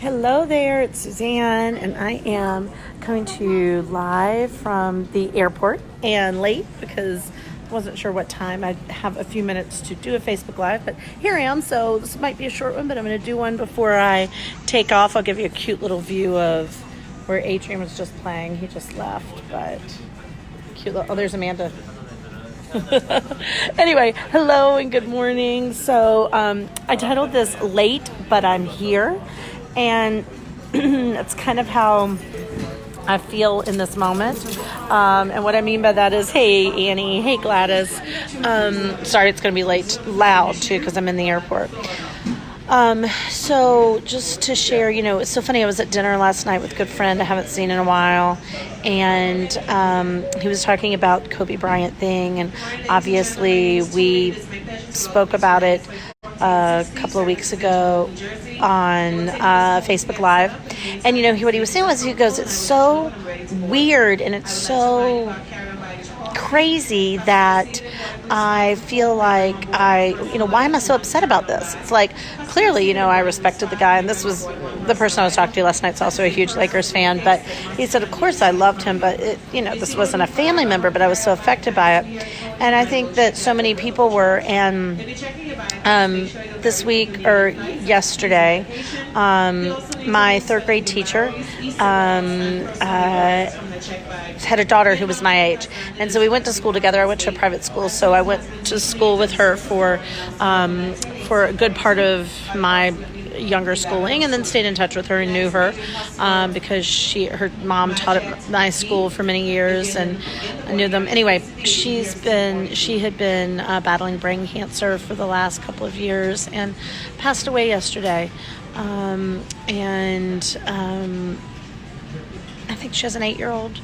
Hello there, it's Suzanne, and I am coming to you live from the airport and late because I wasn't sure what time. I have a few minutes to do a Facebook Live, but here I am, so this might be a short one, but I'm going to do one before I take off. I'll give you a cute little view of where Adrian was just playing. He just left, but cute little, oh, there's Amanda. Anyway, hello and good morning. So I titled this Late, But I'm Here. And it's kind of how I feel in this moment. And what I mean by that is, hey, Annie, hey, Gladys. Sorry, it's going to be loud, too, because I'm in the airport. So just to share, it's so funny. I was at dinner last night with a good friend I haven't seen in a while. And he was talking about Kobe Bryant thing. And obviously we spoke about it a couple of weeks ago on Facebook Live. And, what he was saying was, he goes, it's so weird and it's so crazy that I feel like why am I so upset about this? It's like, clearly, I respected the guy, and this was the person I was talking to last night. Is also a huge Lakers fan, but he said, of course I loved him, but this wasn't a family member, but I was so affected by it. And I think that so many people were, and this week or yesterday, my third grade teacher had a daughter who was my age, and so we went to school together. I went to a private school, so I went to school with her for a good part of my younger schooling, and then stayed in touch with her and knew her because her mom taught at my school for many years, and I knew them. Anyway, she had been battling brain cancer for the last couple of years and passed away yesterday. I think she has an 8-year-old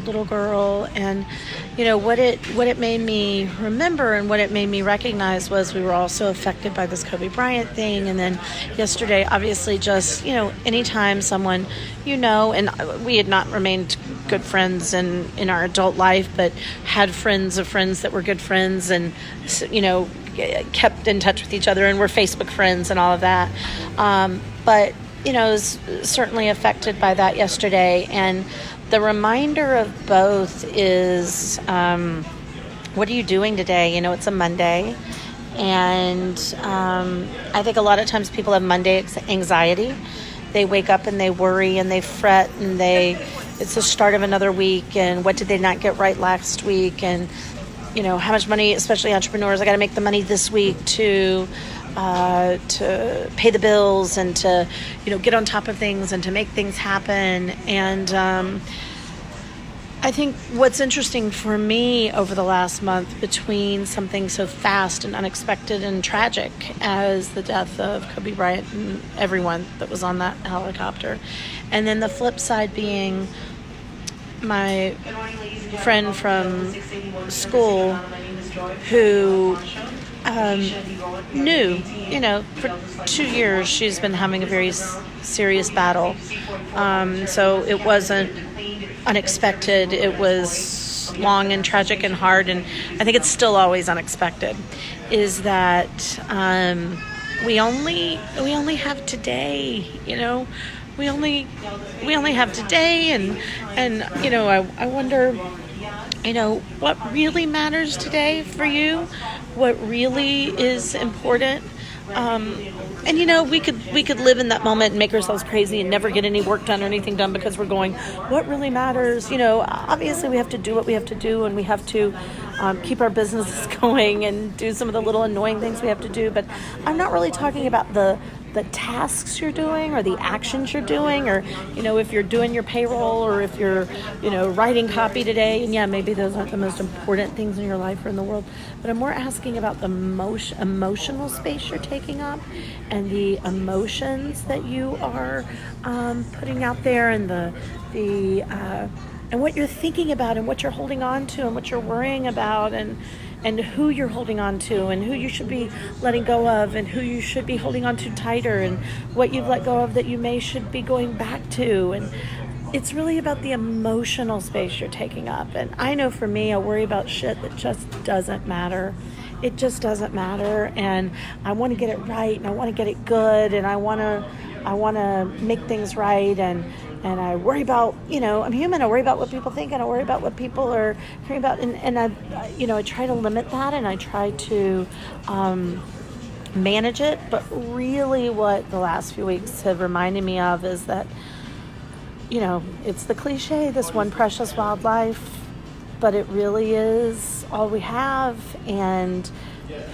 little girl, and what it made me remember and what it made me recognize was we were also affected by this Kobe Bryant thing. And then yesterday, obviously, just anytime someone and we had not remained good friends in our adult life, but had friends of friends that were good friends, and kept in touch with each other and were Facebook friends and all of that. But was certainly affected by that yesterday. And the reminder of both is, what are you doing today? It's a Monday. And I think a lot of times people have Monday anxiety. They wake up and they worry and they fret, and it's the start of another week. And what did they not get right last week? And, how much money, especially entrepreneurs, I got to make the money this week to pay the bills and to, get on top of things and to make things happen. And I think what's interesting for me over the last month, between something so fast and unexpected and tragic as the death of Kobe Bryant and everyone that was on that helicopter, and then the flip side being my friend from school who knew, for 2 years she's been having a very serious battle. So it wasn't unexpected. It was long and tragic and hard, and I think it's still always unexpected, is that we only have today. We only have today, and I wonder, what really matters today for you, what really is important. And we could live in that moment and make ourselves crazy and never get any work done or anything done because we're going, what really matters? Obviously we have to do what we have to do, and we have to keep our businesses going and do some of the little annoying things we have to do. But I'm not really talking about the tasks you're doing or the actions you're doing, or if you're doing your payroll, or if you're writing copy today. And maybe those aren't the most important things in your life or in the world, but I'm more asking about the emotional space you're taking up, and the emotions that you are putting out there, and and what you're thinking about, and what you're holding on to, and what you're worrying about, and who you're holding on to, and who you should be letting go of, and who you should be holding on to tighter, and what you've let go of that you should be going back to. And it's really about the emotional space you're taking up. And I know for me, I worry about shit that just doesn't matter. It just doesn't matter. And I want to get it right, and I want to get it good, and I want to I want to make things right, and I worry about, I'm human. I worry about what people think, and I worry about what people are hearing about, and I try to limit that, and I try to manage it. But really what the last few weeks have reminded me of is that, it's the cliche, this one precious wildlife, but it really is all we have. And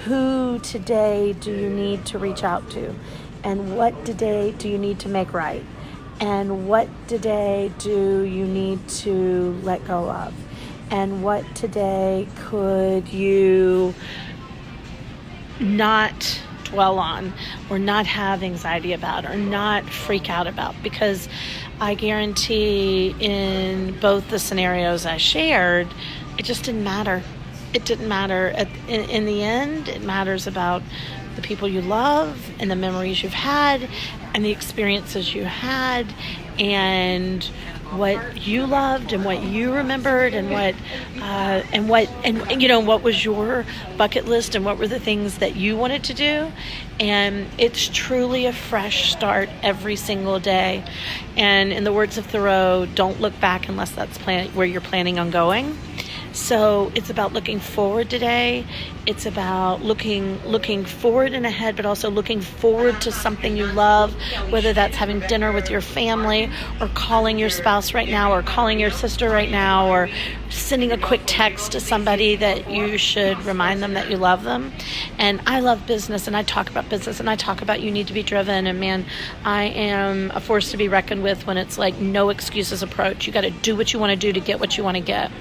who today do you need to reach out to? And what today do you need to make right? And what today do you need to let go of? And what today could you not dwell on, or not have anxiety about, or not freak out about? Because I guarantee in both the scenarios I shared, it just didn't matter. It didn't matter. In the end, it matters about the people you love, and the memories you've had, and the experiences you had, and what you loved, and what you remembered, and what was your bucket list, and what were the things that you wanted to do. And it's truly a fresh start every single day. And in the words of Thoreau, don't look back unless that's where you're planning on going. So it's about looking forward today. It's about looking forward and ahead, but also looking forward to something you love, whether that's having dinner with your family, or calling your spouse right now, or calling your sister right now, or sending a quick text to somebody that you should remind them that you love them. And I love business, and I talk about business, and I talk about you need to be driven. And man, I am a force to be reckoned with when it's like no excuses approach. You got to do what you want to do to get what you want to get.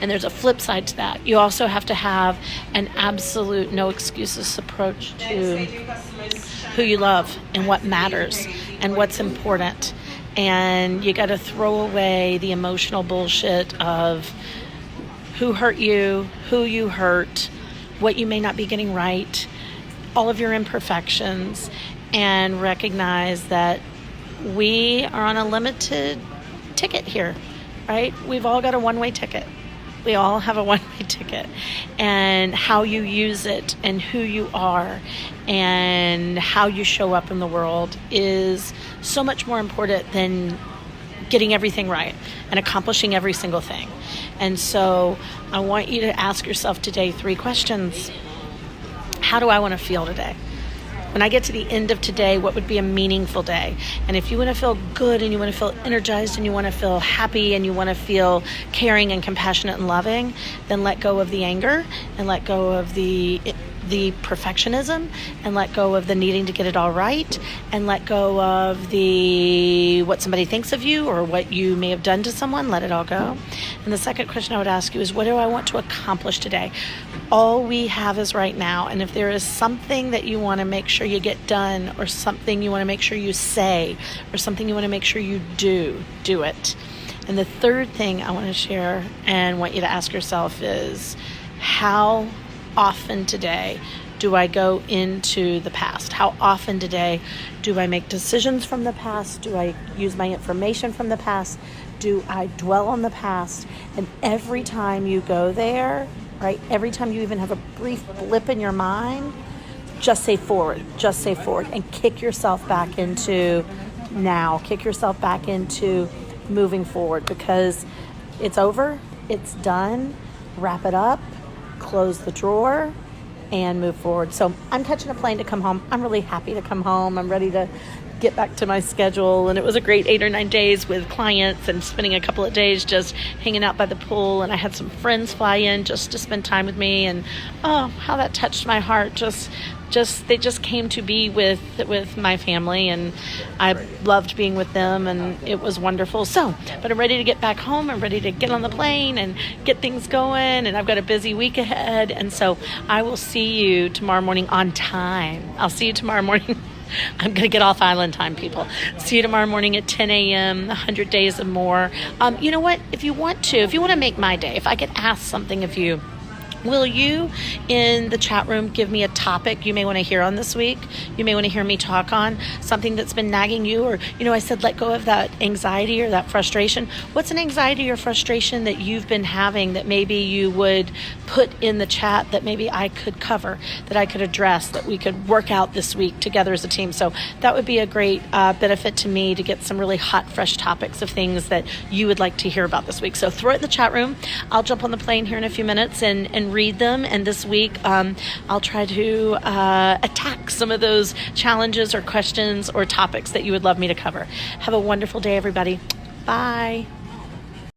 And there's a flip side to that. You also have to have an absolute no excuses approach to who you love, and what matters, and what's important. And you got to throw away the emotional bullshit of who hurt you, who you hurt, what you may not be getting right, all of your imperfections, and recognize that we are on a limited ticket here, right? We've all got a one-way ticket. We all have a one-way ticket, and how you use it, and who you are, and how you show up in the world is so much more important than getting everything right and accomplishing every single thing. And so I want you to ask yourself today 3 questions. How do I want to feel today? When I get to the end of today, what would be a meaningful day? And if you want to feel good, and you want to feel energized, and you want to feel happy, and you want to feel caring and compassionate and loving, then let go of the anger, and let go of the perfectionism, and let go of the needing to get it all right, and let go of the what somebody thinks of you, or what you may have done to someone. Let it all go. And the second question I would ask you is, what do I want to accomplish today? All we have is right now. And if there is something that you want to make sure you get done, or something you want to make sure you say, or something you want to make sure you do it. And the third thing I want to share and want you to ask yourself is, how often today do I go into the past? How often today do I make decisions from the past? Do I use my information from the past? Do I dwell on the past? And every time you go there, right, every time you even have a brief blip in your mind, just say forward, and kick yourself back into now. Kick yourself back into moving forward, because it's over, it's done. Wrap it up, close the drawer, and move forward. So I'm catching a plane to come home. I'm really happy to come home. I'm ready to get back to my schedule. And it was a great 8 or 9 days with clients, and spending a couple of days just hanging out by the pool. And I had some friends fly in just to spend time with me. And oh, how that touched my heart. They just came to be with my family, and I loved being with them, and it was wonderful. So, but I'm ready to get back home. I'm ready to get on the plane and get things going, and I've got a busy week ahead. And so I will see you tomorrow morning on time. I'll see you tomorrow morning. I'm going to get off island time, people. See you tomorrow morning at 10 a.m., 100 days and more. You know what? If you want to make my day, if I could ask something of you Will you, in the chat room, give me a topic you may want to hear on this week? You may want to hear me talk on something that's been nagging you, or, I said let go of that anxiety or that frustration. What's an anxiety or frustration that you've been having that maybe you would put in the chat that maybe I could cover, that I could address, that we could work out this week together as a team? So that would be a great benefit to me, to get some really hot, fresh topics of things that you would like to hear about this week. So throw it in the chat room. I'll jump on the plane here in a few minutes and read them. And this week, I'll try to attack some of those challenges or questions or topics that you would love me to cover. Have a wonderful day, everybody. Bye.